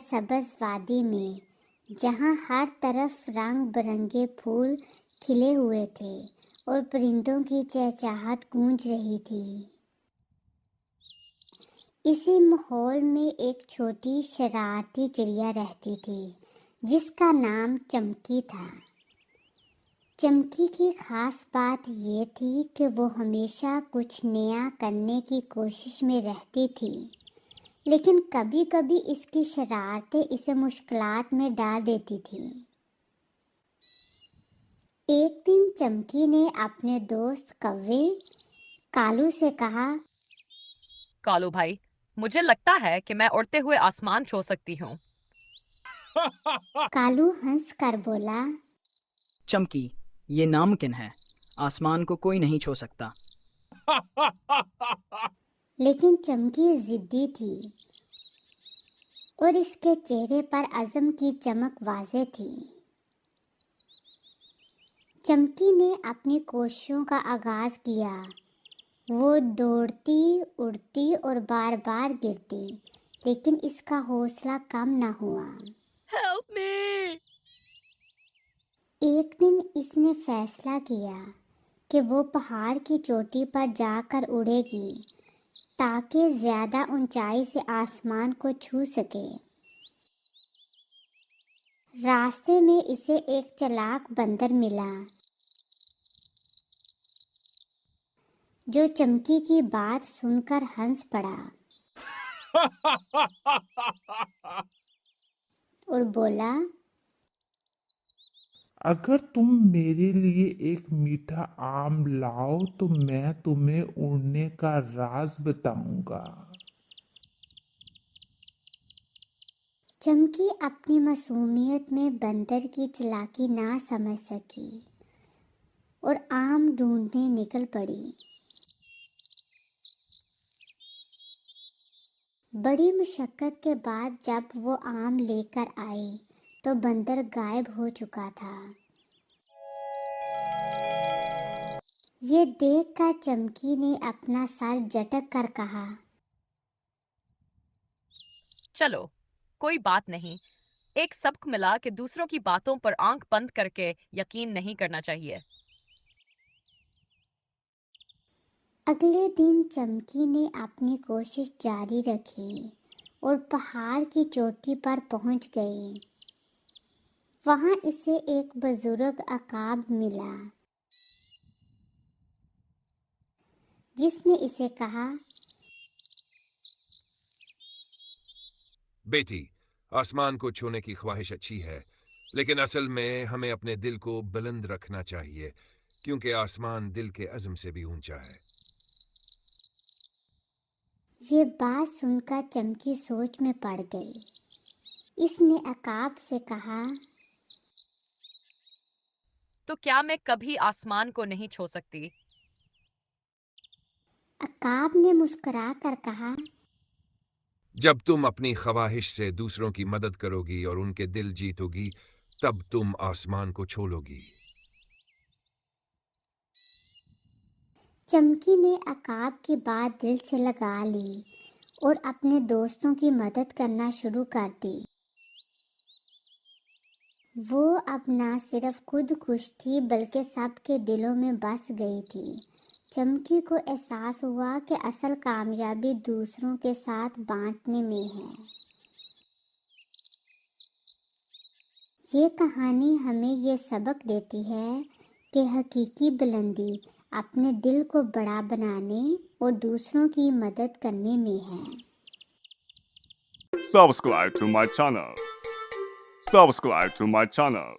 सब्ज वादी में, जहाँ हर तरफ रंग बिरंगे फूल खिले हुए थे और परिंदों की चहचहाहट गूंज रही थी। इसी माहौल में एक छोटी शरारती चिड़िया रहती थी जिसका नाम चमकी था। चमकी की खास बात ये थी कि वो हमेशा कुछ नया करने की कोशिश में रहती थी, लेकिन कभी-कभी इसकी शरारतें इसे मुश्किलात में डाल देती थी। एक दिन चमकी ने अपने दोस्त कौवे कालू से कहा, कालू भाई, मुझे लगता है कि मैं उड़ते हुए आसमान छू सकती हूँ। कालू हंस कर बोला, चमकी, ये नामुमकिन है। आसमान को कोई नहीं छू सकता। लेकिन चमकी जिद्दी थी और इसके चेहरे पर अज़्म की चमक वाज़ेह थी। चमकी ने अपनी कोशिशों का आगाज़ किया। वो दौड़ती, उड़ती और बार बार गिरती, लेकिन इसका हौसला कम न हुआ। Help me! एक दिन इसने फैसला किया कि वो पहाड़ की चोटी पर जाकर उड़ेगी ताकि ज़्यादा ऊंचाई से आसमान को छू सके। रास्ते में इसे एक चालाक बंदर मिला जो चमकी की बात सुनकर हंस पड़ा और बोला, अगर तुम मेरे लिए एक मीठा आम लाओ तो मैं तुम्हें उड़ने का राज बताऊंगा। चमकी अपनी मासूमियत में बंदर की चालाकी ना समझ सकी और आम ढूंढने निकल पड़ी। बड़ी मुशक्कत के बाद जब वो आम लेकर आई तो बंदर गायब हो चुका था। ये देखकर चमकी ने अपना सर झटक कर कहा, चलो, कोई बात नहीं। एक सबक मिला कि दूसरों की बातों पर आंख बंद करके यकीन नहीं करना चाहिए। अगले दिन चमकी ने अपनी कोशिश जारी रखी और पहाड़ की चोटी पर पहुंच गई। वहां इसे एक बुजुर्ग अकाब मिला जिसने इसे कहा, बेटी, आसमान को छूने की ख्वाहिश अच्छी है, लेकिन असल में हमें अपने दिल को बुलंद रखना चाहिए, क्योंकि आसमान दिल के अज़्म से भी ऊंचा है। ये बात सुनकर चमकी सोच में पड़ गई। इसने अकाब से कहा, तो क्या मैं कभी आसमान को नहीं छू सकती? अकाब ने मुस्कुरा कर कहा, जब तुम अपनी ख्वाहिश से दूसरों की मदद करोगी और उनके दिल जीतोगी, तब तुम आसमान को छू लोगी। चमकी ने अकाब की बात दिल से लगा ली और अपने दोस्तों की मदद करना शुरू कर दी। वो अब ना सिर्फ खुद खुश थी बल्कि सबके दिलों में बस गई थी। चमकी को एहसास हुआ कि असल कामयाबी दूसरों के साथ बांटने में है। ये कहानी हमें ये सबक देती है कि हकीकी बुलंदी अपने दिल को बड़ा बनाने और दूसरों की मदद करने में है। Subscribe to my channel. Subscribe to my channel.